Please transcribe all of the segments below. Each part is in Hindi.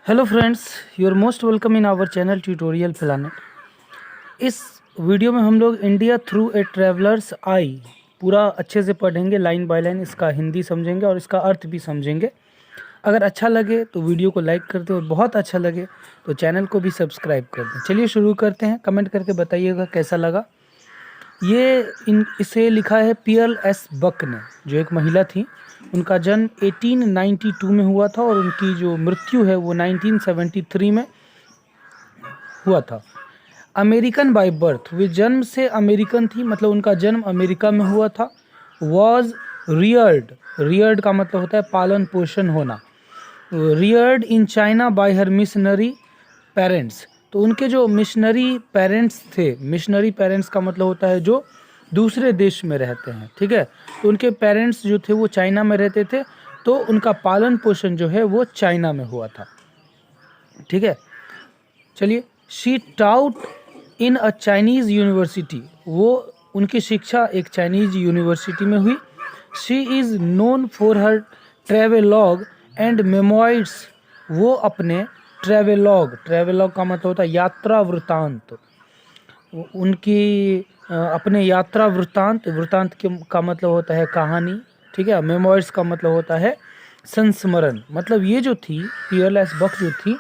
Hello friends, you are most welcome in our channel tutorial planet. इस वीडियो में हम लोग India through a traveller's eye पूरा अच्छे से पढ़ेंगे, लाइन बाय लाइन इसका हिंदी समझेंगे और इसका अर्थ भी समझेंगे। अगर अच्छा लगे तो वीडियो को लाइक कर दें और बहुत अच्छा लगे तो चैनल को भी सब्सक्राइब कर दें। चलिए शुरू करते हैं। कमेंट करके बताइएगा कैसा लगा। इसे लिखा है पीएल एस बक ने, जो एक महिला थी। उनका जन्म 1892 में हुआ था और उनकी जो मृत्यु है वो 1973 में हुआ था। अमेरिकन बाय बर्थ, वे जन्म से अमेरिकन थी, मतलब उनका जन्म अमेरिका में हुआ था। वॉज रियर्ड का मतलब होता है पालन पोषण होना। Rudyard in China bye her missionary parents, तो उनके जो मिशनरी पेरेंट्स थे, मिशनरी पेरेंट्स का मतलब होता है जो दूसरे देश में रहते हैं, ठीक है। तो उनके पेरेंट्स जो थे वो चाइना में रहते थे, तो उनका पालन पोषण जो है वो चाइना में हुआ था, ठीक है। चलिए, she taught in a Chinese university, वो उनकी शिक्षा एक चाइनीज़ यूनिवर्सिटी में हुई। She is known for her travelogue and memoirs, वो अपने ट्रेवेलॉग का मतलब होता है यात्रा वृत्तांत, उनकी अपने यात्रा वृत्तांत का मतलब होता है कहानी, ठीक है। मेमोइड्स का मतलब होता है संस्मरण। मतलब ये जो थी पीएलएस बक जो थी,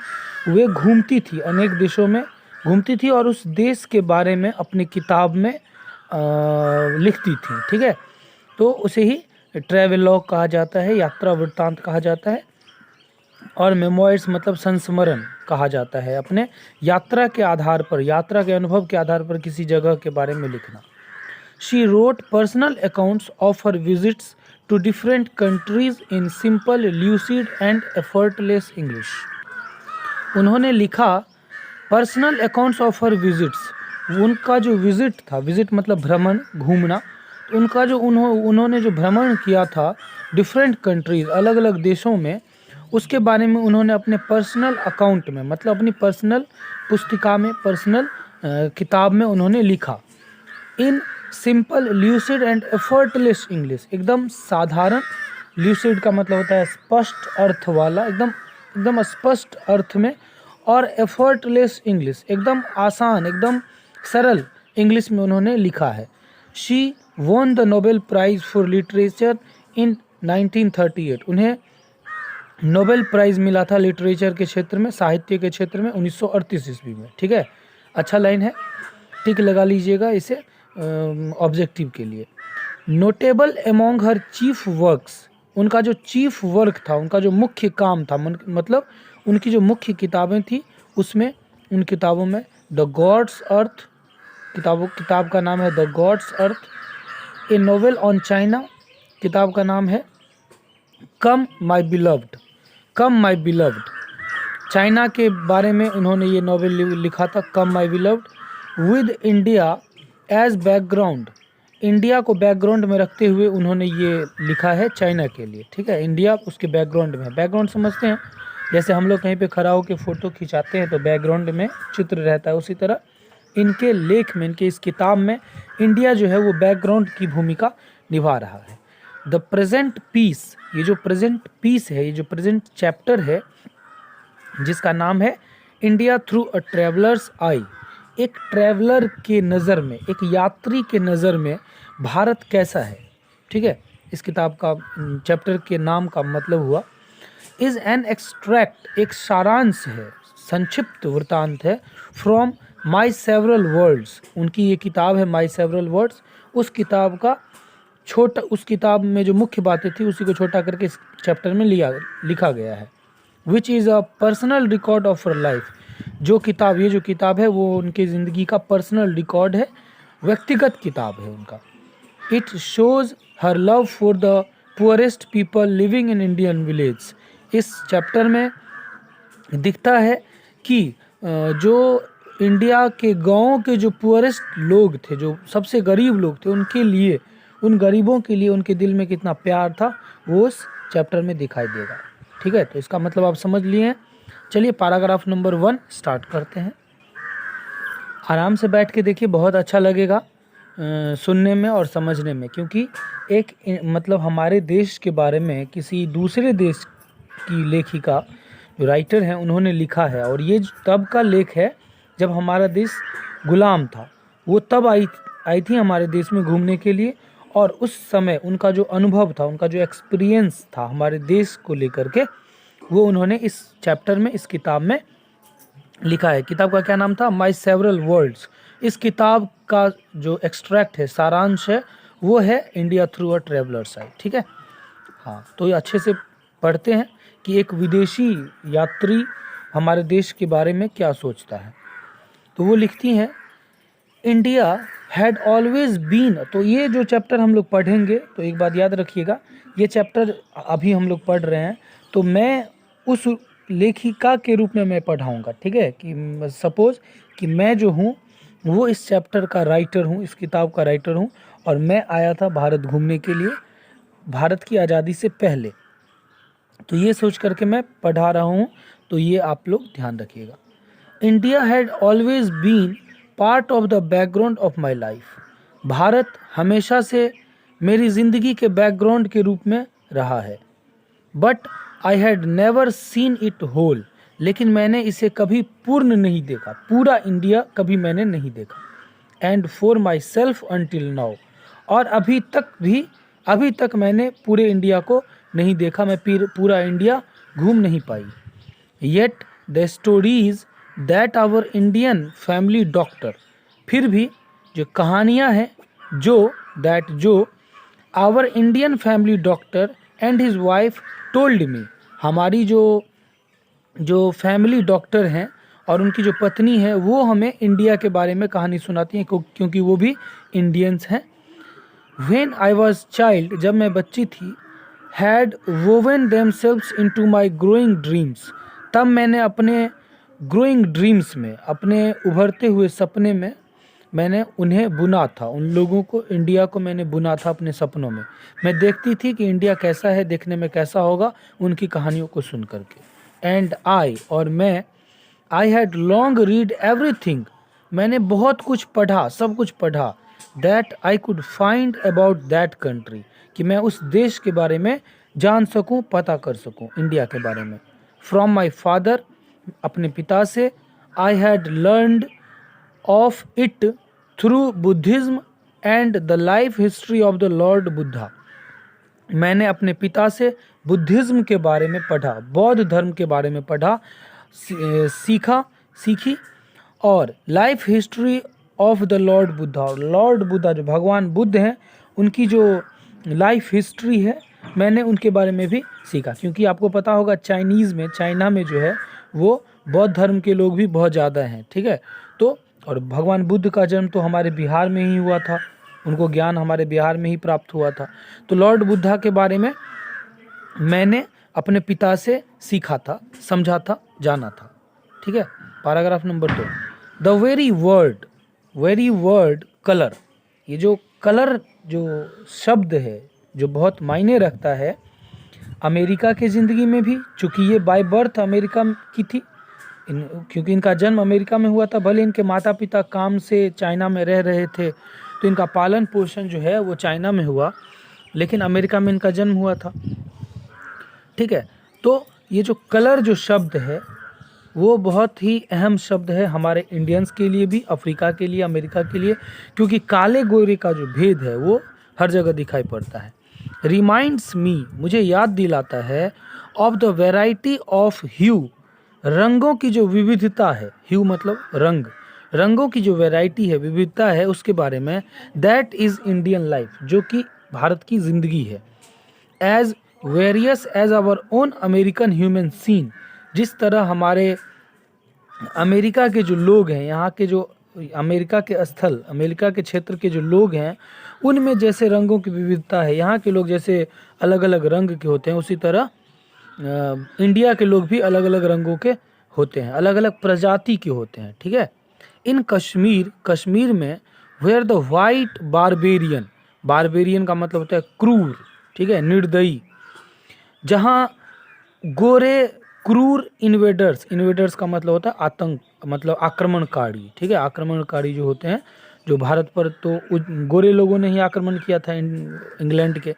वे घूमती थी, अनेक देशों में घूमती थी और उस देश के बारे में अपनी किताब में लिखती थी, ठीक है। तो उसे ही ट्रैवेलॉग कहा जाता है, यात्रा वृत्तांत कहा जाता है, और मेमोइर्स मतलब संस्मरण कहा जाता है। अपने यात्रा के आधार पर, यात्रा के अनुभव के आधार पर किसी जगह के बारे में लिखना। She wrote personal accounts of her visits to different countries in simple, lucid and effortless English. उन्होंने लिखा personal accounts of her visits, उनका जो विजिट था, विजिट मतलब भ्रमण, घूमना, तो उनका जो उन्होंने जो भ्रमण किया था डिफरेंट कंट्रीज, अलग अलग देशों में, उसके बारे में उन्होंने अपने पर्सनल अकाउंट में, मतलब अपनी पर्सनल पुस्तिका में, पर्सनल किताब में उन्होंने लिखा। इन simple, lucid and effortless English, एकदम साधारण, ल्यूसिड का मतलब होता है स्पष्ट अर्थ वाला, एकदम स्पष्ट अर्थ में, और एफर्टलेस इंग्लिश, एकदम आसान, एकदम सरल इंग्लिश में उन्होंने लिखा है। She won the Nobel prize for literature in 1938, उन्हें नोबेल प्राइज़ मिला था लिटरेचर के क्षेत्र में, साहित्य के क्षेत्र में 1938 ईस्वी में, ठीक है। अच्छा लाइन है, टिक लगा लीजिएगा इसे ऑब्जेक्टिव के लिए। नोटेबल एमोंग हर चीफ वर्क्स, उनका जो चीफ वर्क था, उनका जो मुख्य काम था, मतलब उनकी जो मुख्य किताबें थी, उसमें उन किताबों में द गॉड्स अर्थ, किताब का नाम है the gods earth. A novel on China, किताब का नाम है कम माई बिलव्ड, चाइना के बारे में उन्होंने ये नॉवेल लिखा था, come my beloved. With India as background, India को बैकग्राउंड में रखते हुए उन्होंने ये लिखा है चाइना के लिए, ठीक है। इंडिया उसके बैकग्राउंड में है। बैकग्राउंड समझते हैं, जैसे हम लोग कहीं पे खड़ा होकर फ़ोटो खिंचाते हैं तो बैकग्राउंड में चित्र रहता है, उसी तरह इनके लेख में, इनके इस किताब में इंडिया जो है वो बैकग्राउंड की भूमिका निभा रहा है। द प्रेजेंट पीस, ये जो प्रेजेंट पीस है, ये जो प्रेजेंट चैप्टर है, जिसका नाम है इंडिया थ्रू अ ट्रैवलर्स आई, एक ट्रैवलर के नज़र में, एक यात्री के नज़र में भारत कैसा है, ठीक है। इस किताब का चैप्टर के नाम का मतलब हुआ इज़ एन एक्सट्रैक्ट, एक सारांश है, संक्षिप्त वृत्तांत है, फ्रॉम माई सेवरल वर्ड्स, उनकी ये किताब है माई सेवरल वर्ड्स। उस किताब का छोटा, उस किताब में जो मुख्य बातें थी उसी को छोटा करके इस चैप्टर में लिखा गया है। Which is a personal record of her life, ये जो किताब है वो उनकी ज़िंदगी का पर्सनल रिकॉर्ड है, व्यक्तिगत किताब है उनका। It shows her love for the poorest people living in Indian village, इस चैप्टर में दिखता है कि जो इंडिया के गाँव के जो पुअरेस्ट लोग थे, जो सबसे गरीब लोग थे, उनके लिए, उन गरीबों के लिए उनके दिल में कितना प्यार था, वो उस चैप्टर में दिखाई देगा, ठीक है। तो इसका मतलब आप समझ लिए हैं। चलिए पैराग्राफ नंबर 1 स्टार्ट करते हैं। आराम से बैठ के देखिए, बहुत अच्छा लगेगा सुनने में और समझने में, क्योंकि मतलब हमारे देश के बारे में किसी दूसरे देश की लेखिका जो राइटर हैं उन्होंने लिखा है, और ये तब का लेख है जब हमारा देश गुलाम था। वो तब आई थी हमारे देश में घूमने के लिए, और उस समय उनका जो अनुभव था, उनका जो एक्सपीरियंस था हमारे देश को लेकर के, वो उन्होंने इस चैप्टर में, इस किताब में लिखा है। किताब का क्या नाम था? माई सेवरल वर्ल्ड्स। इस किताब का जो एक्सट्रैक्ट है, सारांश है, वो है India through a travellers guide. ठीक है, हाँ, तो ये अच्छे से पढ़ते हैं कि एक विदेशी यात्री हमारे देश के बारे में क्या सोचता है। तो वो लिखती हैं, इंडिया हैड ऑलवेज बीन। तो ये जो चैप्टर हम लोग पढ़ेंगे, तो एक बात याद रखिएगा, ये चैप्टर अभी हम लोग पढ़ रहे हैं, तो मैं उस लेखिका के रूप में मैं पढ़ाऊँगा। ठीक है, कि सपोज कि मैं जो हूँ वो इस चैप्टर का राइटर हूँ, इस किताब का राइटर हूँ, और मैं आया था भारत घूमने के लिए भारत की आज़ादी से पहले। तो ये सोच करके मैं पढ़ा रहा हूँ, तो ये आप लोग ध्यान रखिएगा। India had always been part of the background of my life. Bharat हमेशा से मेरी ज़िंदगी के बैकग्राउंड के रूप में रहा है। But I had never seen it whole. लेकिन मैंने इसे कभी पूर्ण नहीं देखा, पूरा इंडिया कभी मैंने नहीं देखा। And for my self until now. और अभी तक मैंने पूरे इंडिया को नहीं देखा, मैं पूरा इंडिया घूम नहीं पाई। Yet the stories that our Indian family doctor. फिर भी जो कहानियाँ हैं, जो our Indian family doctor and his wife told me. हमारी जो फैमिली डॉक्टर हैं और उनकी जो पत्नी है, वो हमें इंडिया के बारे में कहानी सुनाती हैं, क्योंकि वो भी इंडियंस हैं। When I was child, जब मैं बच्ची थी, had woven themselves into my growing dreams। तब मैंने अपने growing dreams में, अपने उभरते हुए सपने में, मैंने उन्हें बुना था, उन लोगों को, इंडिया को मैंने बुना था अपने सपनों में। मैं देखती थी कि इंडिया कैसा है, देखने में कैसा होगा, उनकी कहानियों को सुन करके। एंड और मैं, I had long read everything. मैंने बहुत कुछ पढ़ा, सब कुछ पढ़ा। That I could find about that country, कि मैं उस देश के बारे में जान सकूं, पता कर सकूं, इंडिया के बारे में। फ्रॉम माई फादर, अपने पिता से। I had learned of it through Buddhism and the life history of the Lord Buddha. मैंने अपने पिता से बुद्धिज्म के बारे में पढ़ा, बौद्ध धर्म के बारे में पढ़ा, सीखी, और life history of the Lord Buddha. और लॉर्ड बुद्धा जो भगवान बुद्ध हैं, उनकी जो लाइफ हिस्ट्री है, मैंने उनके बारे में भी सीखा। क्योंकि आपको पता होगा चाइना में जो है वो बौद्ध धर्म के लोग भी बहुत ज़्यादा हैं। ठीक है, तो और भगवान बुद्ध का जन्म तो हमारे बिहार में ही हुआ था, उनको ज्ञान हमारे बिहार में ही प्राप्त हुआ था। तो लॉर्ड बुद्धा के बारे में मैंने अपने पिता से सीखा था, समझा था, जाना था। ठीक है, paragraph number 2। The very word colour. ये जो कलर, जो शब्द है, जो बहुत मायने रखता है अमेरिका के ज़िंदगी में भी, चूँकि ये बाय बर्थ अमेरिका की थी, क्योंकि इनका जन्म अमेरिका में हुआ था। भले इनके माता पिता काम से चाइना में रह रहे थे, तो इनका पालन पोषण जो है वो चाइना में हुआ, लेकिन अमेरिका में इनका जन्म हुआ था। ठीक है, तो ये जो कलर जो शब्द है वो बहुत ही अहम शब्द है हमारे इंडियंस के लिए भी, अफ्रीका के लिए, अमेरिका के लिए, क्योंकि काले गोरे का जो भेद है वो हर जगह दिखाई पड़ता है। रिमाइंड्स मी, मुझे याद दिलाता है, ऑफ द वैरायटी ऑफ ह्यू, रंगों की जो विविधता है, ह्यू मतलब रंग, रंगों की जो वैरायटी है, विविधता है, उसके बारे में। दैट इज़ इंडियन लाइफ, जो कि भारत की ज़िंदगी है। As various as our own American human scene, जिस तरह हमारे अमेरिका के जो लोग हैं, यहाँ के जो अमेरिका के स्थल, अमेरिका के क्षेत्र के जो लोग हैं, उनमें जैसे रंगों की विविधता है, यहाँ के लोग जैसे अलग अलग रंग के होते हैं, उसी तरह इंडिया के लोग भी अलग अलग रंगों के होते हैं, अलग अलग प्रजाति के होते हैं। ठीक है, इन कश्मीर में वेयर द वाइट बारबेरियन का मतलब होता है क्रूर, ठीक है, निर्दयी। जहाँ गोरे क्रूर इन्वेडर्स का मतलब होता है आतंक, मतलब आक्रमणकारी। ठीक है, आक्रमणकारी जो होते हैं, जो भारत पर तो गोरे लोगों ने ही आक्रमण किया था इंग्लैंड के।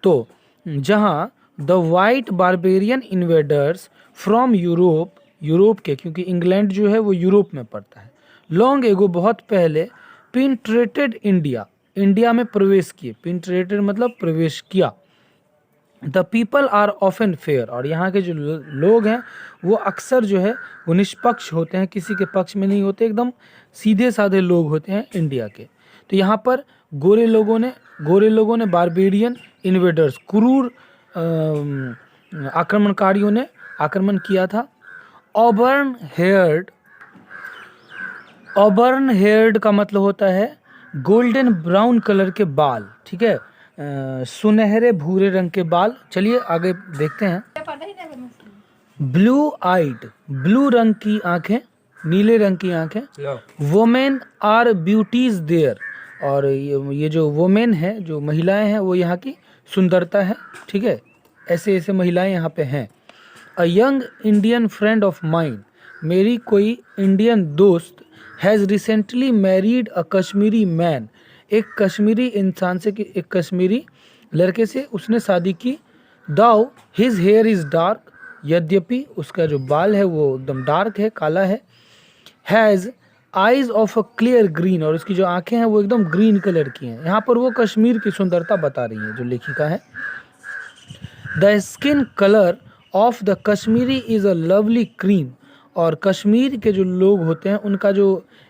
तो जहाँ the white barbarian invaders from Europe, Europe के, क्योंकि इंग्लैंड जो है वो यूरोप में पड़ता है, लॉन्ग एगो बहुत पहले, पेनिट्रेटेड इंडिया, इंडिया में प्रवेश किए, पेनिट्रेटेड मतलब प्रवेश किया। The people are often fair, और यहाँ के जो लोग हैं वो अक्सर जो है वो निष्पक्ष होते हैं, किसी के पक्ष में नहीं होते, एकदम सीधे साधे लोग होते हैं इंडिया के। तो यहाँ पर गोरे लोगों ने बारबेरियन इन्वेडर्स, क्रूर आक्रमणकारियों ने आक्रमण किया था। ऑबर्न हेयर्ड का मतलब होता है गोल्डन ब्राउन कलर के बाल, ठीक है, सुनहरे भूरे रंग के बाल। चलिए आगे देखते हैं। ब्लू आइड, ब्लू रंग की आंखें, नीले रंग की आंखें। वोमेन आर ब्यूटीज देयर, और ये जो वोमेन है, जो महिलाएं हैं, वो यहाँ की सुंदरता है, ठीक है, ऐसे ऐसे महिलाएं यहाँ पे हैं। A young Indian friend of mind, मेरी कोई इंडियन दोस्त, has recently married a Kashmiri man, एक कश्मीरी इंसान से, एक कश्मीरी लड़के से उसने शादी की। दाउ हिज हेयर इज़ डार्क, यद्यपि उसका जो बाल है वो एकदम डार्क है, काला है। Has eyes of a clear green, और उसकी जो आंखें हैं वो एकदम ग्रीन कलर की हैं। यहाँ पर वो कश्मीर की सुंदरता बता रही है जो लेखिका है। The skin colour of the Kashmiri is a lovely cream, और कश्मीर के जो लोग होते हैं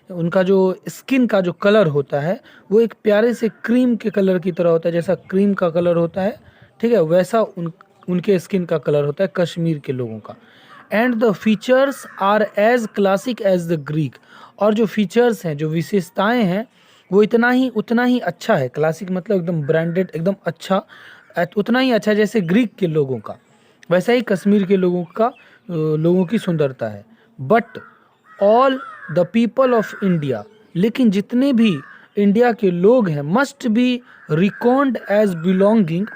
उनका जो स्किन का जो कलर होता है वो एक प्यारे से क्रीम के कलर की तरह होता है, जैसा क्रीम का कलर होता है, ठीक है, वैसा उनके स्किन का कलर होता है कश्मीर के लोगों का। And the features are as classic as the Greek, और जो फीचर्स हैं, जो विशेषताएं हैं, वो उतना ही अच्छा है, क्लासिक मतलब एकदम ब्रांडेड, एकदम अच्छा, उतना ही अच्छा जैसे ग्रीक के लोगों का, वैसा ही कश्मीर के लोगों की सुंदरता है। But all the people of India, लेकिन जितने भी इंडिया के लोग हैं, must be reckoned as belonging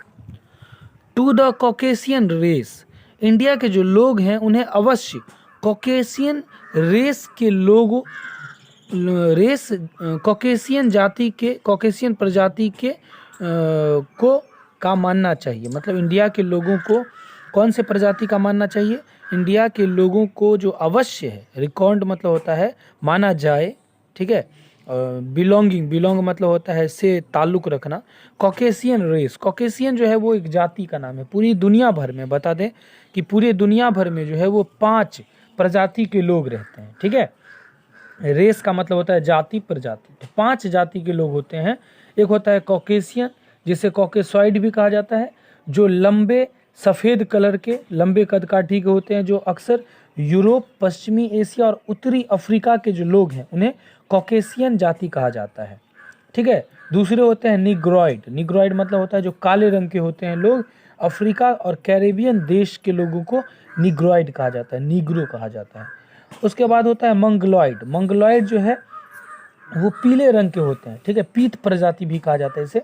to the Caucasian race, India के जो लोग हैं उन्हें अवश्य कॉकेशियन रेस के लोगों, कॉकेशियन प्रजाति के का मानना चाहिए। मतलब इंडिया के लोगों को कौन से प्रजाति का मानना चाहिए? इंडिया के लोगों को जो अवश्य है, रिकॉर्ड मतलब होता है माना जाए, ठीक है, बिलोंग मतलब होता है से ताल्लुक़ रखना। कॉकेशियन रेस, कॉकेशियन जो है वो एक जाति का नाम है। पूरी दुनिया भर में, बता दें कि पूरे दुनिया भर में जो है वो 5 प्रजाति के लोग रहते हैं, ठीक है। रेस का मतलब होता है जाति, प्रजाति, तो 5 जाति के लोग होते हैं। एक होता है कॉकेशियन, जिसे कॉकेसॉइड भी कहा जाता है, जो लंबे सफ़ेद कलर के, लंबे कदकाठी के होते हैं, जो अक्सर यूरोप, पश्चिमी एशिया और उत्तरी अफ्रीका के जो लोग हैं उन्हें कॉकेशियन जाति कहा जाता है, ठीक है। दूसरे होते हैं निग्रॉइड, निग्रॉइड मतलब होता है जो काले रंग के होते हैं लोग, अफ्रीका और कैरेबियन देश के लोगों को निग्रॉइड कहा जाता है, नीग्रो कहा जाता है। उसके बाद होता है मंगलॉइड, मंगलॉइड जो है वो पीले रंग के होते हैं, ठीक है, पीत प्रजाति भी कहा जाता है इसे।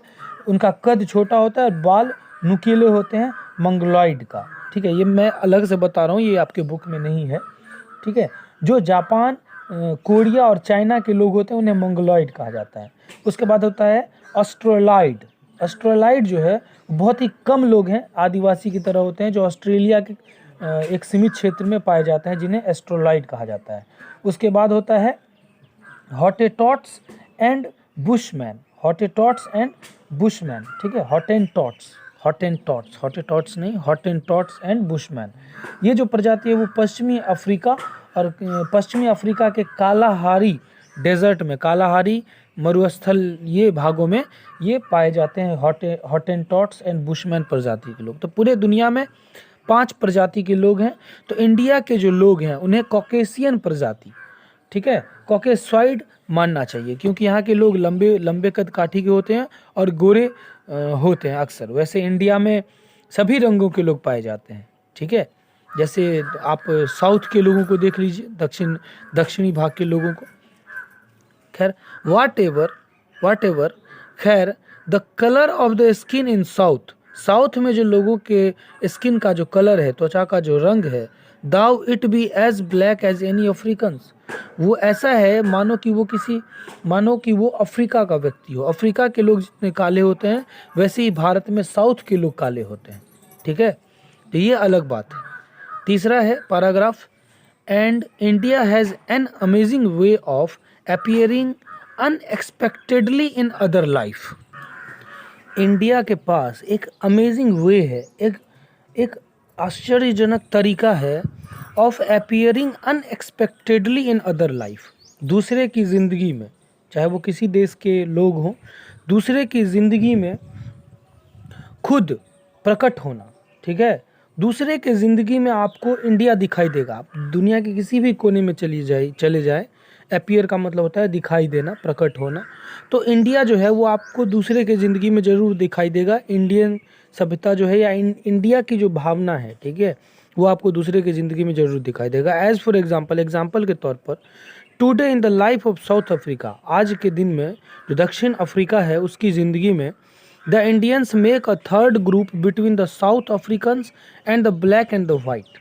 उनका कद छोटा होता है और बाल नुकीले होते हैं, मंगलॉइड का, ठीक है। ये मैं अलग से बता रहा हूँ, ये आपके बुक में नहीं है, ठीक है। जो जापान, कोरिया और चाइना के लोग होते हैं उन्हें मंगलॉइड कहा जाता है। उसके बाद होता है ऑस्ट्रेलॉइड, ऑस्ट्रेलॉइड जो है बहुत ही कम लोग हैं, आदिवासी की तरह होते हैं, जो ऑस्ट्रेलिया के एक सीमित क्षेत्र में पाए जाते हैं, जिन्हें एस्ट्रोलॉइड कहा जाता है। उसके बाद होता है हॉटेटॉट्स एंड बुशमैन, हॉटेटॉट्स एंड बुशमैन, ठीक है, हॉटेटॉट्स नहीं, हॉटेटॉट्स एंड बुशमैन। ये जो प्रजाति है वो पश्चिमी अफ्रीका के कालाहारी डेजर्ट में, कालाहारी मरुस्थल, ये भागों में ये पाए जाते हैं, हॉटेटॉट्स एंड बुशमैन प्रजाति के लोग। तो पूरे दुनिया में 5 प्रजाति के लोग हैं। तो इंडिया के जो लोग हैं उन्हें कॉकेशियन प्रजाति, ठीक है, कॉकेसॉइड मानना चाहिए, क्योंकि यहाँ के लोग लंबे कद काठी के होते हैं और गोरे होते हैं अक्सर। वैसे इंडिया में सभी रंगों के लोग पाए जाते हैं, ठीक है। जैसे आप साउथ के लोगों को देख लीजिए, दक्षिणी भाग के लोगों को। खैर वाट एवर खैर, the colour of the skin in south में जो लोगों के स्किन का जो कलर है, त्वचा का जो रंग है, though it be as black as any Africans, वो ऐसा है मानो कि वो अफ्रीका का व्यक्ति हो। अफ्रीका के लोग जितने काले होते हैं वैसे ही भारत में साउथ के लोग काले होते हैं, ठीक है। तो ये अलग बात है। तीसरा है paragraph, and India has an amazing way of appearing unexpectedly in other life. India के पास एक अमेजिंग वे है, एक आश्चर्यजनक तरीका है of appearing unexpectedly in other life. दूसरे की ज़िंदगी में, चाहे वो किसी देश के लोग हों, दूसरे की ज़िंदगी में खुद प्रकट होना, ठीक है। दूसरे के ज़िंदगी में आपको इंडिया दिखाई देगा। आप दुनिया के किसी भी कोने में चले जाए, अपीयर का मतलब होता है दिखाई देना, प्रकट होना। तो इंडिया जो है वो आपको दूसरे के ज़िंदगी में ज़रूर दिखाई देगा। इंडियन सभ्यता जो है या इंडिया की जो भावना है, ठीक है, वो आपको दूसरे की ज़िंदगी में ज़रूर दिखाई देगा। एज़ फॉर एग्जाम्पल के तौर पर, today in the life of south Africa, आज के दिन में जो दक्षिण अफ्रीका है उसकी ज़िंदगी में, the Indians make a third group between the south Africans and the black and the white.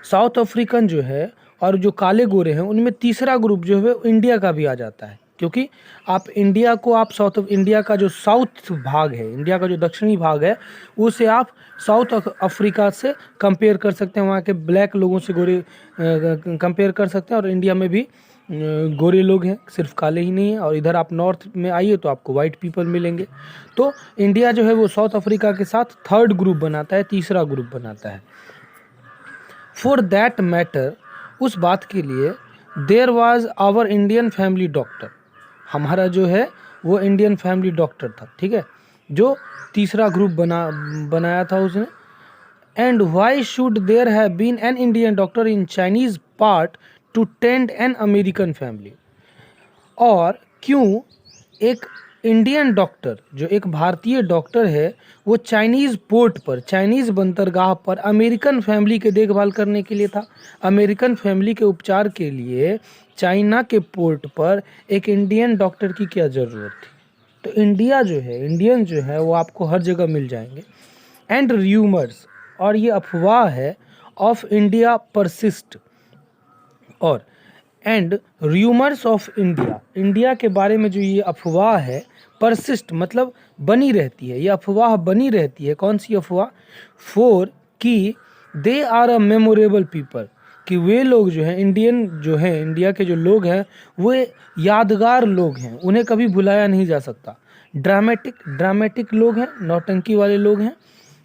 South African जो है और जो काले गोरे हैं उनमें तीसरा ग्रुप जो है इंडिया का भी आ जाता है, क्योंकि आप इंडिया को, आप साउथ इंडिया का जो साउथ भाग है, इंडिया का जो दक्षिणी भाग है, उसे आप साउथ अफ्रीका से कंपेयर कर सकते हैं, वहाँ के ब्लैक लोगों से गोरे कंपेयर कर सकते हैं। और इंडिया में भी गोरे लोग हैं, सिर्फ काले ही नहीं हैं। और इधर आप नॉर्थ में आइए तो आपको वाइट पीपल मिलेंगे। तो इंडिया जो है वो साउथ अफ्रीका के साथ थर्ड ग्रुप बनाता है, तीसरा ग्रुप बनाता है। फॉर दैट मैटर, उस बात के लिए, there was our Indian family doctor, हमारा जो है वो इंडियन फैमिली डॉक्टर था, ठीक है, जो तीसरा ग्रुप बनाया था उसने। And why should there have been an Indian doctor in Chinese part to tend an American family. और क्यों एक इंडियन डॉक्टर, जो एक भारतीय डॉक्टर है, वो चाइनीज़ पोर्ट पर, चाइनीज़ बंदरगाह पर अमेरिकन फैमिली के देखभाल करने के लिए था। अमेरिकन फैमिली के उपचार के लिए चाइना के पोर्ट पर एक इंडियन डॉक्टर की क्या ज़रूरत थी। तो इंडिया जो है, इंडियन जो है वो आपको हर जगह मिल जाएंगे। एंड र्यूमर्स, और ये अफवाह है, ऑफ इंडिया परसिस्ट, और and rumours of India, India के बारे में जो ये अफवाह है, परसिस्ट मतलब बनी रहती है, ये अफवाह बनी रहती है। कौन सी अफवाह? फोर, कि they are a memorable people, कि वे लोग जो हैं, इंडियन जो हैं, इंडिया के जो लोग हैं, वे यादगार लोग हैं, उन्हें कभी भुलाया नहीं जा सकता। ड्रामेटिक लोग हैं, नौटंकी वाले लोग हैं।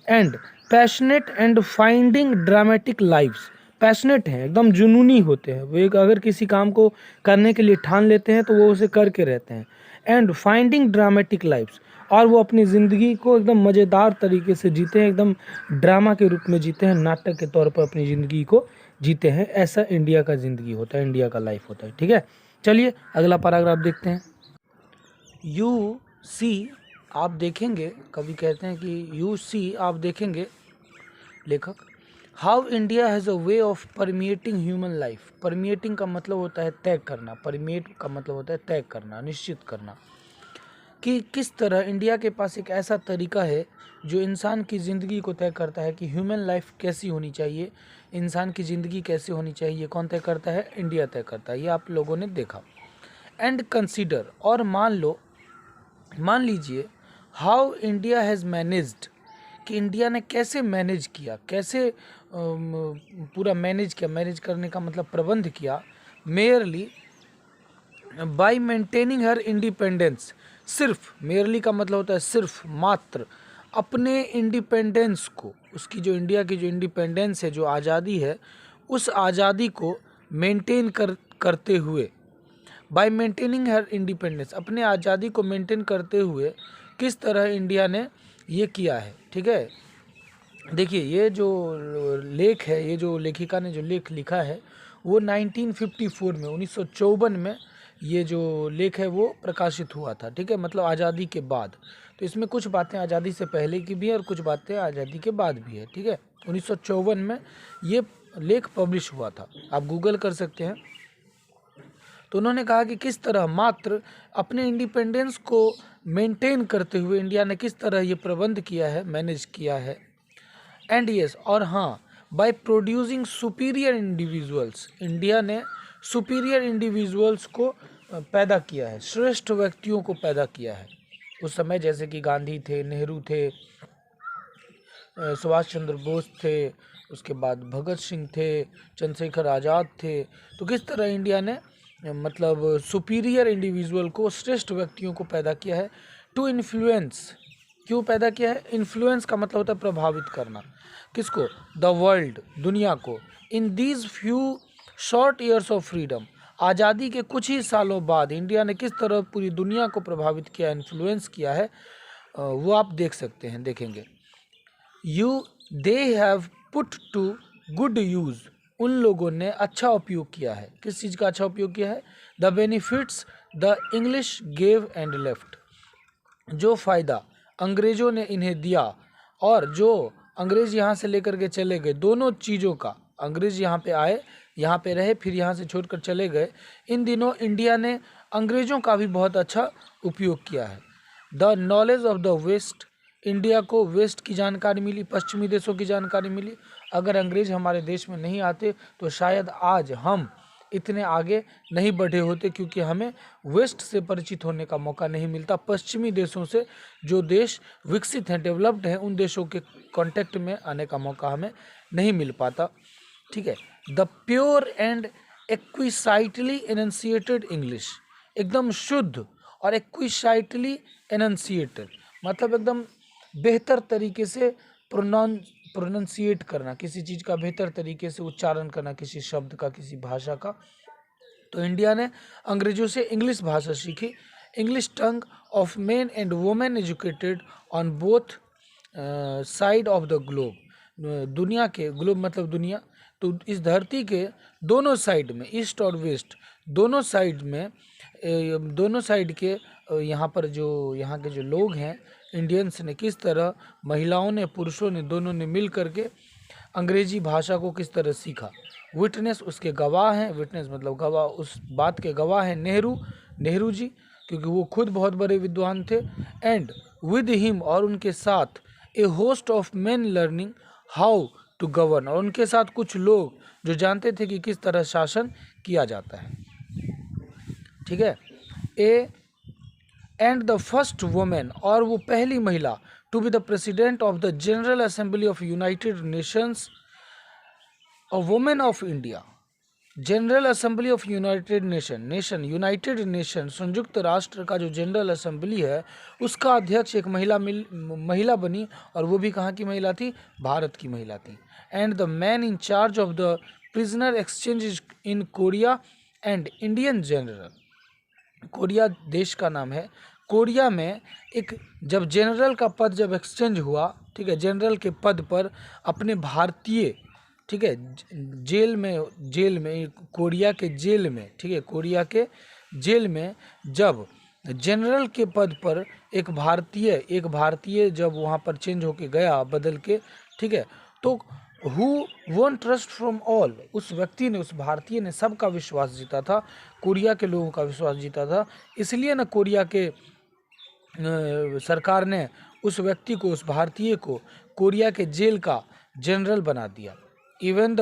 And passionate and finding dramatic lives, passionate हैं, एकदम जुनूनी होते हैं, वे अगर किसी काम को करने के लिए ठान लेते हैं तो वो उसे करके रहते हैं। एंड फाइंडिंग ड्रामेटिक लाइव्स, और वो अपनी ज़िंदगी को एकदम मज़ेदार तरीके से जीते हैं, एकदम ड्रामा के रूप में जीते हैं, नाटक के तौर पर अपनी ज़िंदगी को जीते हैं। ऐसा इंडिया का ज़िंदगी होता है, इंडिया का लाइफ होता है, ठीक है। चलिए अगला पैराग्राफ देखते हैं। यू सी, आप देखेंगे, कभी कहते हैं कि यू सी, आप देखेंगे, लेखक, how India has a way of permeating human life. Permeating का मतलब होता है तय करना, परमिएट का मतलब होता है तय करना, निश्चित करना, कि किस तरह इंडिया के पास एक ऐसा तरीका है जो इंसान की ज़िंदगी को तय करता है कि ह्यूमन लाइफ कैसी होनी चाहिए, इंसान की ज़िंदगी कैसी होनी चाहिए। कौन तय करता है? इंडिया तय करता है। ये आप लोगों ने देखा। एंड कंसीडर, और मान लीजिए, हाउ इंडिया हैज़ मैनेज्ड, कि इंडिया ने कैसे मैनेज किया, कैसे पूरा मैनेज किया। मैनेज करने का मतलब प्रबंध किया। मेयरली बाय मेंटेनिंग हर इंडिपेंडेंस, सिर्फ, मेयरली का मतलब होता है सिर्फ, मात्र, अपने इंडिपेंडेंस को, उसकी जो इंडिया की जो इंडिपेंडेंस है, जो आज़ादी है, उस आज़ादी को मेंटेन करते हुए, बाय मेंटेनिंग हर इंडिपेंडेंस, अपने आज़ादी को मेंटेन करते हुए किस तरह इंडिया ने ये किया है, ठीक है। देखिए, ये जो लेख है, ये जो लेखिका ने जो लेख लिखा है, वो 1954 में, 1954 में ये जो लेख है वो प्रकाशित हुआ था, ठीक है, मतलब आज़ादी के बाद। तो इसमें कुछ बातें आज़ादी से पहले की भी है और कुछ बातें आज़ादी के बाद भी है, ठीक है। 1954 में ये लेख पब्लिश हुआ था, आप गूगल कर सकते हैं। तो उन्होंने कहा कि किस तरह मात्र अपने इंडिपेंडेंस को मेंटेन करते हुए इंडिया ने किस तरह ये प्रबंध किया है, मैनेज किया है। एंड यस, और हाँ, by producing superior individuals, India ने सुपीरियर इंडिविजुअल्स को पैदा किया है, श्रेष्ठ व्यक्तियों को पैदा किया है उस समय, जैसे कि गांधी थे, नेहरू थे, सुभाष चंद्र बोस थे, उसके बाद भगत सिंह थे, चंद्रशेखर आज़ाद थे। तो किस तरह इंडिया ने मतलब सुपीरियर इंडिविजुअल को, श्रेष्ठ व्यक्तियों को पैदा किया है। टू इन्फ्लुएंस, क्यों पैदा किया है? इन्फ्लुएंस का मतलब होता है प्रभावित करना। किसको? द वर्ल्ड, दुनिया को। In these few short years of freedom, आज़ादी के कुछ ही सालों बाद इंडिया ने किस तरह पूरी दुनिया को प्रभावित किया, इन्फ्लुएंस किया है, वो आप देख सकते हैं, देखेंगे। They have put to good use, उन लोगों ने अच्छा उपयोग किया है। किस चीज़ का अच्छा उपयोग किया है? The benefits the English gave and left, जो फ़ायदा अंग्रेज़ों ने इन्हें दिया और जो अंग्रेज़ यहाँ से लेकर के चले गए, दोनों चीज़ों का, अंग्रेज़ यहाँ पे आए, यहाँ पे रहे, फिर यहाँ से छोड़कर चले गए। इन दिनों इंडिया ने अंग्रेज़ों का भी बहुत अच्छा उपयोग किया है। The knowledge of the West, India को वेस्ट की जानकारी मिली, पश्चिमी देशों की जानकारी मिली। अगर अंग्रेज़ हमारे देश में नहीं आते तो शायद आज हम इतने आगे नहीं बढ़े होते, क्योंकि हमें वेस्ट से परिचित होने का मौका नहीं मिलता। पश्चिमी देशों से, जो देश विकसित हैं, डेवलप्ड हैं, उन देशों के कांटेक्ट में आने का मौका हमें नहीं मिल पाता। ठीक है। द प्योर एंड एक्विसाइटली एनंसिएटेड इंग्लिश, एकदम शुद्ध और एक्विसाइटली एनंसिएटेड मतलब एकदम बेहतर तरीके से प्रोनाउंसिएट करना, किसी चीज़ का बेहतर तरीके से उच्चारण करना, किसी शब्द का, किसी भाषा का। तो इंडिया ने अंग्रेजों से इंग्लिश भाषा सीखी। English tongue of main and women educated on both side of the globe, दुनिया के, ग्लोब मतलब दुनिया, तो इस धरती के दोनों साइड में, ईस्ट और वेस्ट दोनों साइड में, दोनों साइड के यहाँ पर जो यहाँ के जो लोग हैं इंडियंस ने, किस तरह महिलाओं ने, पुरुषों ने, दोनों ने मिल करके अंग्रेजी भाषा को किस तरह सीखा। विटनेस, उसके गवाह हैं, विटनेस मतलब गवाह, उस बात के गवाह हैं नेहरू जी, क्योंकि वो खुद बहुत बड़े विद्वान थे। एंड विद हिम, और उनके साथ, a host of men learning how to govern, और उनके साथ कुछ लोग जो जानते थे कि किस तरह शासन किया जाता है। ठीक है। एंड द फर्स्ट वुमेन, और वो पहली महिला, to be the president of the General Assembly of United Nations, a women of India. General Assembly of United United Nation, संयुक्त राष्ट्र का जो जनरल असेंबली है, उसका अध्यक्ष एक महिला बनी, और वो भी कहाँ की महिला थी? भारत की महिला थी। And the man in charge of the prisoner exchange in Korea and Indian general, Korea देश का नाम है। कोरिया में एक, जब जनरल का पद जब एक्सचेंज हुआ, ठीक है, जनरल के पद पर अपने भारतीय, ठीक है, जेल में कोरिया के जेल में, ठीक है, कोरिया के जेल में जब जनरल के पद पर एक भारतीय जब वहाँ पर चेंज होके गया, बदल के, ठीक है, तो who won trust from all, उस व्यक्ति ने, उस भारतीय ने सबका विश्वास जीता था, कोरिया के लोगों का विश्वास जीता था। इसलिए ना कोरिया के सरकार ने उस व्यक्ति को, उस भारतीय को कोरिया के जेल का जनरल बना दिया। इवन द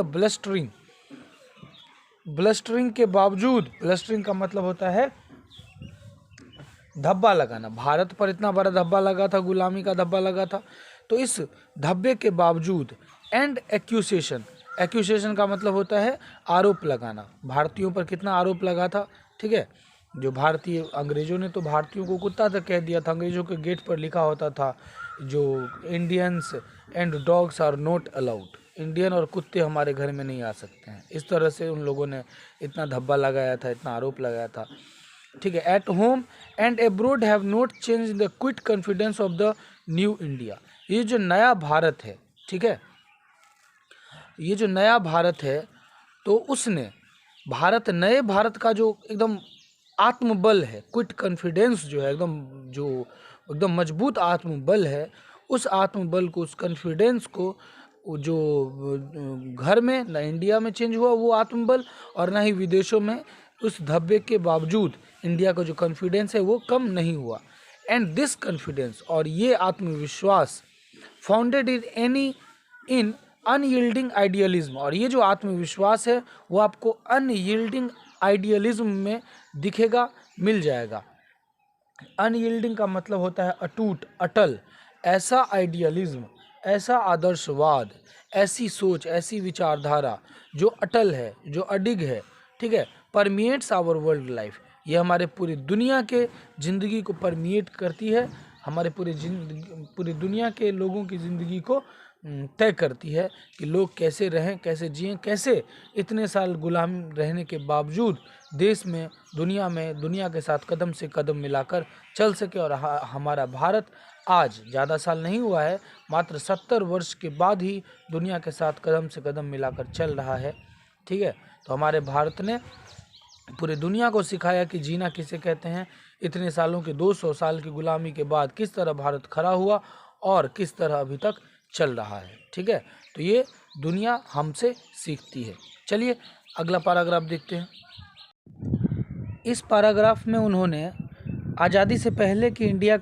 ब्लस्टरिंग के बावजूद, ब्लस्टरिंग का मतलब होता है धब्बा लगाना, भारत पर इतना बड़ा धब्बा लगा था, गुलामी का धब्बा लगा था, तो इस धब्बे के बावजूद, एंड एक्यूसेशन का मतलब होता है आरोप लगाना, भारतीयों पर कितना आरोप लगा था, ठीक है, जो भारतीय, अंग्रेजों ने तो भारतीयों को कुत्ता तक कह दिया था, अंग्रेजों के गेट पर लिखा होता था जो Indians and dogs are not allowed, Indian और कुत्ते हमारे घर में नहीं आ सकते हैं। इस तरह से उन लोगों ने इतना धब्बा लगाया था, इतना आरोप लगाया था। ठीक है। At home and abroad have not change the quit confidence of the new India, ये जो नया भारत है, ठीक है, ये जो नया भारत है, तो उसने नए भारत का जो एकदम आत्मबल है, क्विट कॉन्फिडेंस जो है, एकदम मजबूत आत्मबल है, उस आत्मबल को, उस कॉन्फिडेंस को, जो घर में ना इंडिया में चेंज हुआ वो आत्मबल, और ना ही विदेशों में, उस धब्बे के बावजूद इंडिया का जो कॉन्फिडेंस है वो कम नहीं हुआ। एंड दिस कॉन्फिडेंस, और ये आत्मविश्वास, फाउंडेड इन अनयील्डिंग आइडियलिज्म, और ये जो आत्मविश्वास है वो आपको अनयील्डिंग आइडियलिज्म में दिखेगा, मिल जाएगा। अनयील्डिंग का मतलब होता है अटूट, अटल, ऐसा आइडियलिज्म ऐसा आदर्शवाद, ऐसी सोच, ऐसी विचारधारा जो अटल है, जो अडिग है, ठीक है, परमिएट्स आवर वर्ल्ड लाइफ, ये हमारे पूरी दुनिया के ज़िंदगी को परमिएट करती है, हमारे पूरी दुनिया के लोगों की ज़िंदगी को तय करती है कि लोग कैसे रहें, कैसे जिएं, कैसे इतने साल गुलाम रहने के बावजूद देश में, दुनिया के साथ कदम से कदम मिलाकर चल सके। और हमारा भारत आज ज़्यादा साल नहीं हुआ है, मात्र 70 वर्ष के बाद ही दुनिया के साथ कदम से कदम मिलाकर चल रहा है, ठीक है। तो हमारे भारत ने पूरी दुनिया को सिखाया कि जीना किसे कहते हैं। इतने सालों के 200 साल की गुलामी के बाद किस तरह भारत खड़ा हुआ और किस तरह अभी तक चल रहा है, ठीक है। तो ये दुनिया हमसे सीखती है। चलिए अगला पैराग्राफ देखते हैं। इस पैराग्राफ में उन्होंने आज़ादी से पहले की इंडिया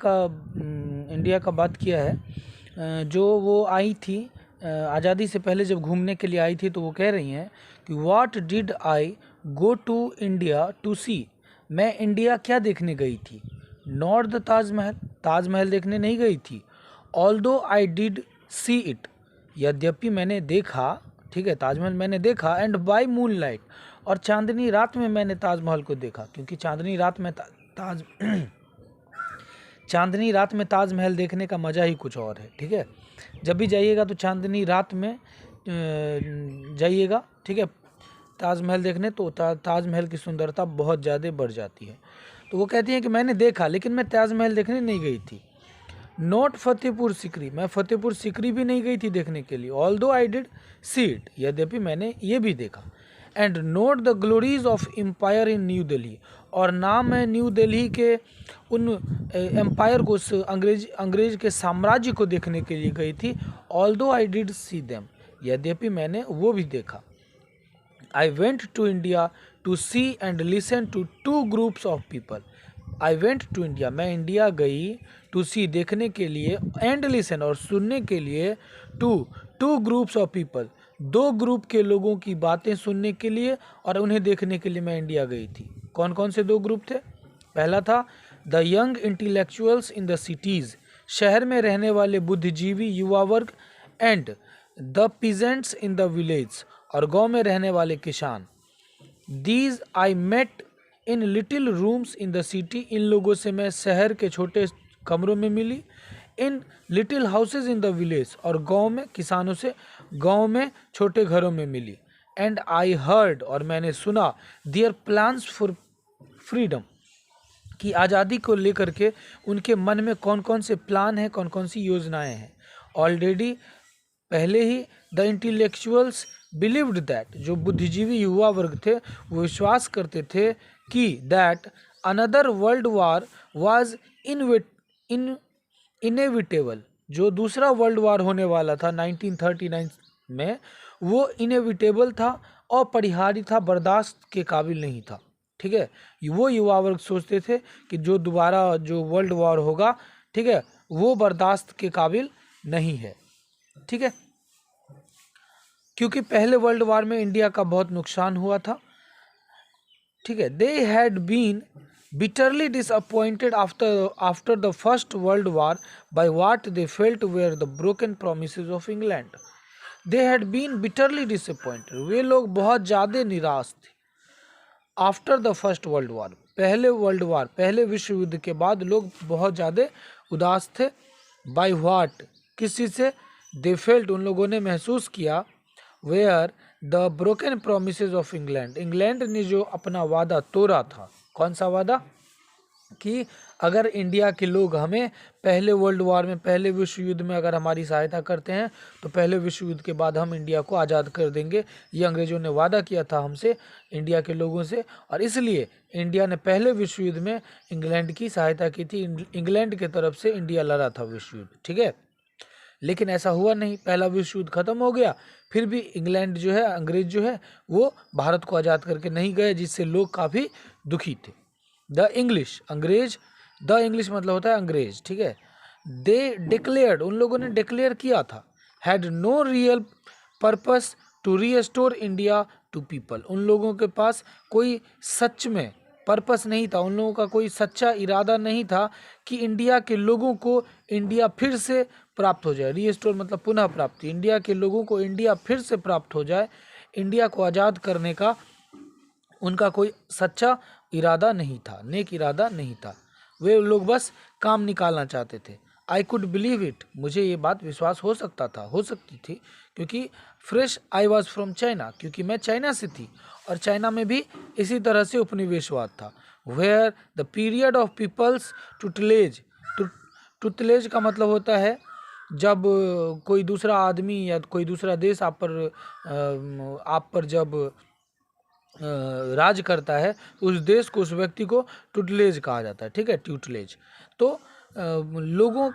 का बात किया है। जो वो आई थी आज़ादी से पहले जब घूमने के लिए आई थी, तो वो कह रही हैं कि what did I go to India to see, मैं इंडिया क्या देखने गई थी। नॉट द ताजमहल, ताजमहल देखने नहीं गई थी। Although I did see it, यद्यपि मैंने देखा, ठीक है, ताजमहल मैंने देखा। एंड बाय मून लाइट, और चांदनी रात में मैंने ताजमहल को देखा, क्योंकि चांदनी रात में चांदनी रात में ताजमहल देखने का मज़ा ही कुछ और है, ठीक है। जब भी जाइएगा तो चांदनी रात में जाइएगा, ठीक है, ताजमहल देखने, तो ताजमहल की सुंदरता बहुत ज़्यादा बढ़ जाती है। तो वो कहती हैं कि मैंने देखा, लेकिन मैं ताजमहल देखने नहीं गई थी। नॉट फतेहपुर सिकरी, मैं फतेहपुर सिकरी भी नहीं गई थी देखने के लिए। Although I did see it, यद्यपि मैंने ये भी देखा। And note the glories of empire in New Delhi, और ना मैं न्यू दिल्ली के उन एम्पायर को, उस अंग्रेज के साम्राज्य को देखने के लिए गई थी। Although I did see them, यद्यपि मैंने वो भी देखा। I went to India to see and listen to 2 groups of people, I went to India, मैं इंडिया गई, टू सी देखने के लिए, एंड लिसन और सुनने के लिए, two groups of people 2 group के लोगों की बातें सुनने के लिए और उन्हें देखने के लिए मैं इंडिया गई थी। कौन कौन से 2 ग्रुप थे? पहला था the young intellectuals in the cities, शहर में रहने वाले बुद्धिजीवी युवा वर्ग, and the peasants in the village, और गांव में रहने वाले किसान। These I met in little rooms in the city, इन लोगों से मैं शहर के छोटे कमरों में मिली। In little houses in the village, और गांव में किसानों से गांव में छोटे घरों में मिली। एंड आई हर्ड, और मैंने सुना, देयर प्लान्स फॉर फ्रीडम, कि आज़ादी को लेकर के उनके मन में कौन कौन से प्लान हैं, कौन कौन सी योजनाएं हैं। ऑलरेडी पहले ही द इंटेलेक्चुअल्स बिलीव्ड दैट, जो बुद्धिजीवी युवा वर्ग थे वो विश्वास करते थे कि that another world war was inevitable, जो दूसरा वर्ल्ड वार होने वाला था 1939 में, वो इनएविटेबल था, अपरिहार्य था, बर्दाश्त के काबिल नहीं था, ठीक है। वो युवा वर्ग सोचते थे कि जो दोबारा जो वर्ल्ड वार होगा, ठीक है, वो बर्दाश्त के काबिल नहीं है, ठीक है, क्योंकि पहले वर्ल्ड वार में इंडिया का बहुत नुकसान हुआ था, ठीक है। They had been bitterly disappointed after the first world war by what they felt were the broken promises of England. They had been bitterly disappointed, वे लोग बहुत ज़्यादा निराश थे। After the first world war, पहले वर्ल्ड वार, पहले विश्व युद्ध के बाद लोग बहुत ज़्यादा उदास थे। बाय व्हाट, किस चीज़ से? दे फेल्ट, उन लोगों ने महसूस किया, were the broken promises of England, England ने जो अपना वादा तोड़ा था। कौन सा वादा? कि अगर इंडिया के लोग हमें पहले वर्ल्ड वार में, पहले विश्व युद्ध में अगर हमारी सहायता करते हैं तो पहले विश्व युद्ध के बाद हम इंडिया को आज़ाद कर देंगे। ये अंग्रेज़ों ने वादा किया था हमसे, इंडिया के लोगों से, और इसलिए इंडिया ने पहले विश्व युद्ध में इंग्लैंड की सहायता की थी। इंग्लैंड की तरफ से इंडिया लड़ा था विश्व युद्ध, ठीक है। लेकिन ऐसा हुआ नहीं, पहला विश्व युद्ध खत्म हो गया, फिर भी इंग्लैंड जो है, अंग्रेज जो है, वो भारत को आज़ाद करके नहीं गए, जिससे लोग काफ़ी दुखी थे। द इंग्लिश, अंग्रेज, द इंग्लिश मतलब होता है अंग्रेज, ठीक है। दे डिक्लेयर्ड, उन लोगों ने डिक्लेयर किया था, had no real purpose to restore India to people, उन लोगों के पास कोई सच में पर्पस नहीं था, उन लोगों का कोई सच्चा इरादा नहीं था कि इंडिया के लोगों को इंडिया फिर से प्राप्त हो जाए। रीस्टोर मतलब पुनः प्राप्ति, इंडिया के लोगों को इंडिया फिर से प्राप्त हो जाए। इंडिया को आज़ाद करने का उनका कोई सच्चा इरादा नहीं था, नेक इरादा नहीं था, वे लोग बस काम निकालना चाहते थे। आई कुड बिलीव इट, मुझे ये बात विश्वास हो सकता था, हो सकती थी, क्योंकि fresh I was from China, क्योंकि मैं चाइना से थी और चाइना में भी इसी तरह से उपनिवेशवाद था। Where the period of people's tutelage, tutelage का मतलब होता है जब कोई दूसरा आदमी या कोई दूसरा देश आप पर जब राज करता है, उस देश को, उस व्यक्ति को ट्यूटलेज कहा जाता है, ठीक है, ट्यूटलेज। तो लोगों,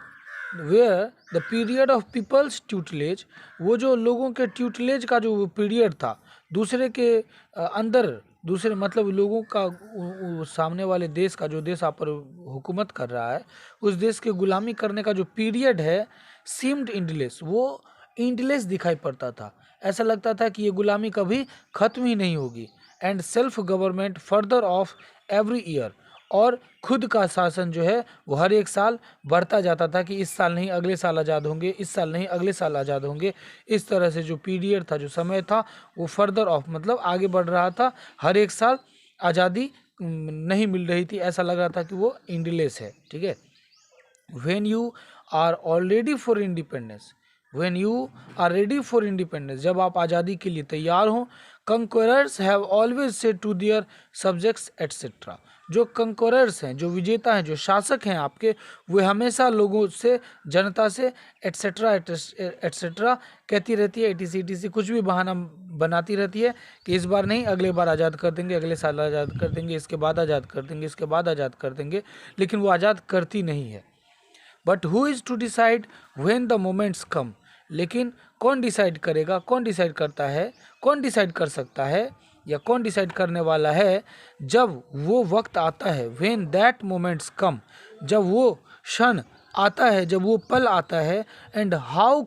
where the period of people's tutelage, वो जो लोगों के ट्यूटलेज का जो पीरियड था, दूसरे के अंदर, दूसरे मतलब लोगों का सामने वाले देश का, जो देश आप पर हुकूमत कर रहा है, उस देश के गुलामी करने का जो पीरियड है, सीम्ड इंडलेस, वो इंडलेस दिखाई पड़ता था। ऐसा लगता था कि ये गुलामी कभी खत्म ही नहीं होगी। And self government further of every year, और खुद का शासन जो है वो हर एक साल बढ़ता जाता था कि इस साल नहीं अगले साल आज़ाद होंगे, इस साल नहीं अगले साल आज़ाद होंगे। इस तरह से जो पीरियड था, जो समय था, वो फर्दर ऑफ मतलब आगे बढ़ रहा था। हर एक साल आज़ादी नहीं मिल रही थी, ऐसा लग रहा था कि वो इंडलेस है, ठीक है। When you are already for independence, when you are ready for independence, जब आप आज़ादी के लिए तैयार हों। Conquerors have always said to their subjects etcetera, जो कंक्वरर्स हैं, जो विजेता हैं, जो शासक हैं आपके, वे हमेशा लोगों से, जनता से एट्सेट्रा एट्सेट्रा कहती रहती है, एटीसी कुछ भी बहाना बनाती रहती है कि इस बार नहीं अगले बार आज़ाद कर देंगे, अगले साल आज़ाद कर देंगे, इसके बाद आज़ाद कर देंगे, इसके बाद आज़ाद कर देंगे, लेकिन वो आज़ाद करती नहीं है। But who is to decide when the moments come, लेकिन कौन डिसाइड करेगा, कौन डिसाइड करता है, कौन डिसाइड कर सकता है या कौन डिसाइड करने वाला है जब वो वक्त आता है। व्हेन दैट मोमेंट्स कम, जब वो क्षण आता है, जब वो पल आता है। And how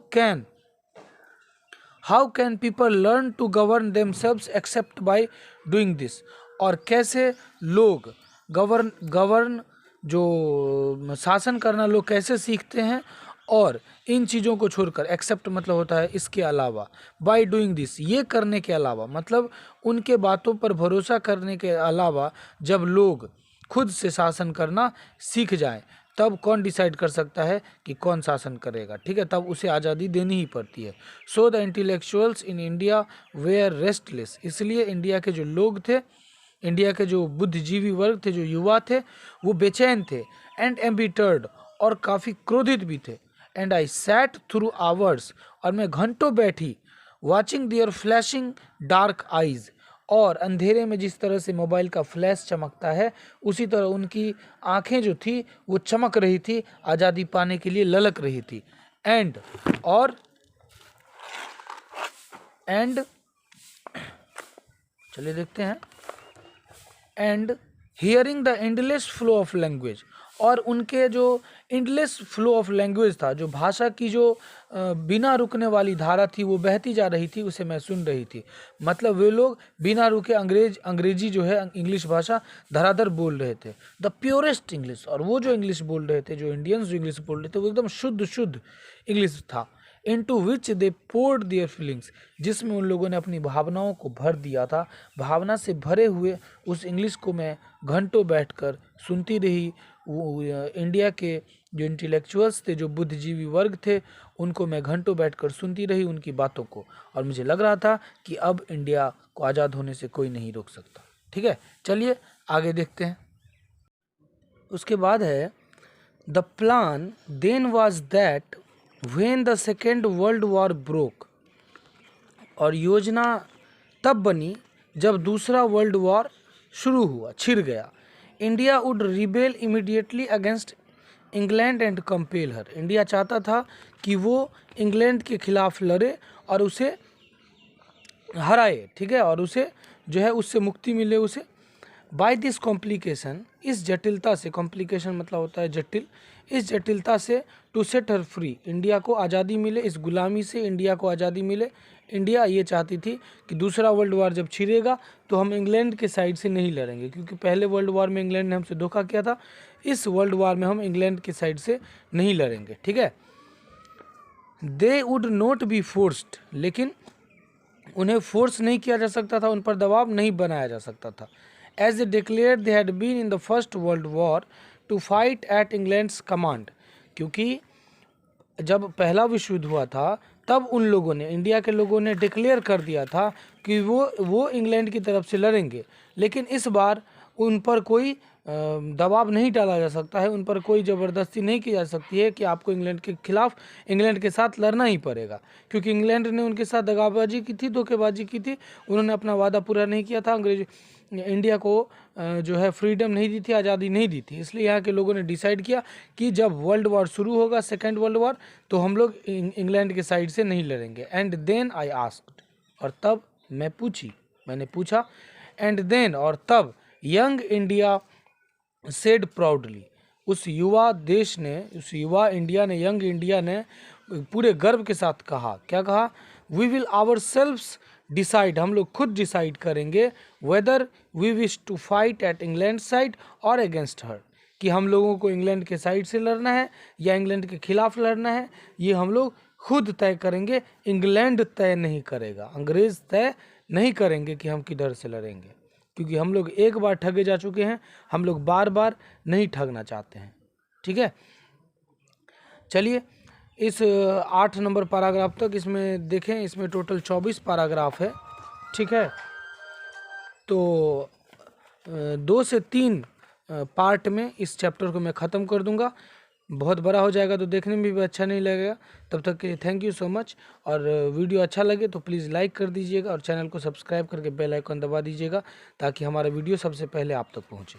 can people learn to govern themselves except by doing this, और कैसे लोग गवर्न जो शासन करना लोग कैसे सीखते हैं, और इन चीज़ों को छोड़कर, एक्सेप्ट मतलब होता है इसके अलावा, बाय डूइंग दिस ये करने के अलावा, मतलब उनके बातों पर भरोसा करने के अलावा जब लोग खुद से शासन करना सीख जाएं, तब कौन डिसाइड कर सकता है कि कौन शासन करेगा, ठीक है, तब उसे आज़ादी देनी ही पड़ती है। So the intellectuals in India were restless, इसलिए इंडिया के जो लोग थे, इंडिया के जो बुद्धिजीवी वर्ग थे, जो युवा थे, वो बेचैन थे। एंड एम्बिटर्ड, और काफ़ी क्रोधित भी थे। And I sat through hours, और मैं घंटों बैठी, watching their flashing dark eyes, और अंधेरे में जिस तरह से मोबाइल का फ्लैश चमकता है, उसी तरह उनकी आंखें जो थी वो चमक रही थी, आज़ादी पाने के लिए ललक रही थी। एंड चलिए देखते हैं। And hearing the endless flow of language, और उनके जो एंडलेस फ्लो ऑफ लैंग्वेज था, जो भाषा की जो बिना रुकने वाली धारा थी, वो बहती जा रही थी, उसे मैं सुन रही थी। मतलब वे लोग बिना रुके अंग्रेजी जो है, इंग्लिश भाषा धराधर बोल रहे थे, द प्योरेस्ट इंग्लिश। और वो जो इंग्लिश बोल रहे थे, जो इंडियंस जो इंग्लिश बोल रहे थे, वो एकदम शुद्ध इंग्लिश था। Into which they poured their feelings, जिसमें उन लोगों ने अपनी भावनाओं को भर दिया था। भावना से भरे हुए उस इंग्लिश को मैं घंटों बैठकर सुनती रही। वो इंडिया के जो इंटेलेक्चुअल्स थे, जो बुद्धिजीवी वर्ग थे, उनको मैं घंटों बैठकर सुनती रही, उनकी बातों को, और मुझे लग रहा था कि अब इंडिया को आज़ाद होने से कोई नहीं रोक सकता। ठीक है, चलिए आगे देखते हैं। उसके बाद है the plan then was that when the second world war broke, और योजना तब बनी जब दूसरा वर्ल्ड वॉर शुरू हुआ, छिड़ गया। India would rebel immediately against England and compel her, India चाहता था कि वो इंग्लैंड के खिलाफ लड़े और उसे हराए, ठीक है, और उसे जो है उससे मुक्ति मिले उसे। बाय दिस कॉम्प्लिकेशन, इस जटिलता से, कॉम्प्लिकेशन मतलब होता है जटिल, इस जटिलता से to set her free, India को आज़ादी मिले, इस गुलामी से इंडिया को आज़ादी मिले। इंडिया ये चाहती थी कि दूसरा वर्ल्ड वार जब छिड़ेगा तो हम इंग्लैंड के साइड से नहीं लड़ेंगे, क्योंकि पहले वर्ल्ड वार में इंग्लैंड ने हमसे धोखा किया था, इस वर्ल्ड वार में हम इंग्लैंड के साइड से नहीं लड़ेंगे, ठीक है। They would not be forced, लेकिन उन्हें फोर्स नहीं किया जा सकता था, उन पर दबाव नहीं बनाया जा सकता था। As a declare they had been in the first world war to fight at England's command, क्योंकि जब पहला विश्व युद्ध हुआ था तब उन लोगों ने, इंडिया के लोगों ने डिक्लेयर कर दिया था कि वो इंग्लैंड की तरफ से लड़ेंगे, लेकिन इस बार उन पर कोई दबाव नहीं डाला जा सकता है, उन पर कोई ज़बरदस्ती नहीं की जा सकती है कि आपको इंग्लैंड के खिलाफ, इंग्लैंड के साथ लड़ना ही पड़ेगा, क्योंकि इंग्लैंड ने उनके साथ दगाबाजी की थी, धोखेबाजी की थी, उन्होंने अपना वादा पूरा नहीं किया था, अंग्रेज इंडिया को जो है फ्रीडम नहीं दी थी, आज़ादी नहीं दी थी। इसलिए यहाँ के लोगों ने डिसाइड किया कि जब वर्ल्ड वॉर शुरू होगा, सेकेंड वर्ल्ड वॉर, तो हम लोग इंग्लैंड के साइड से नहीं लड़ेंगे। एंड देन आई आस्क्ड, और तब मैंने पूछा, एंड देन, और तब, यंग इंडिया सेड प्राउडली, उस युवा देश ने, उस युवा इंडिया ने, यंग इंडिया ने पूरे गर्व के साथ कहा, क्या कहा? We will ourselves decide, हम लोग खुद डिसाइड करेंगे, whether we wish to fight at England side और अगेंस्ट हर, कि हम लोगों को इंग्लैंड के साइड से लड़ना है या इंग्लैंड के खिलाफ लड़ना है, ये हम लोग खुद तय करेंगे, इंग्लैंड तय नहीं करेगा, अंग्रेज तय नहीं करेंगे कि हम किधर से लड़ेंगे, क्योंकि हम लोग एक बार ठगे जा चुके हैं, हम लोग बार बार नहीं ठगना चाहते हैं। ठीक है, चलिए इस 8 नंबर पैराग्राफ तक इसमें देखें, इसमें टोटल 24 पैराग्राफ है। ठीक है, तो 2 से 3 पार्ट में इस चैप्टर को मैं ख़त्म कर दूंगा। बहुत बड़ा हो जाएगा तो देखने में भी अच्छा नहीं लगेगा। तब तक के लिए थैंक यू सो मच, और वीडियो अच्छा लगे तो प्लीज़ लाइक कर दीजिएगा और चैनल को सब्सक्राइब करके बेल आइकन दबा दीजिएगा, ताकि हमारा वीडियो सबसे पहले आप तक पहुँचे।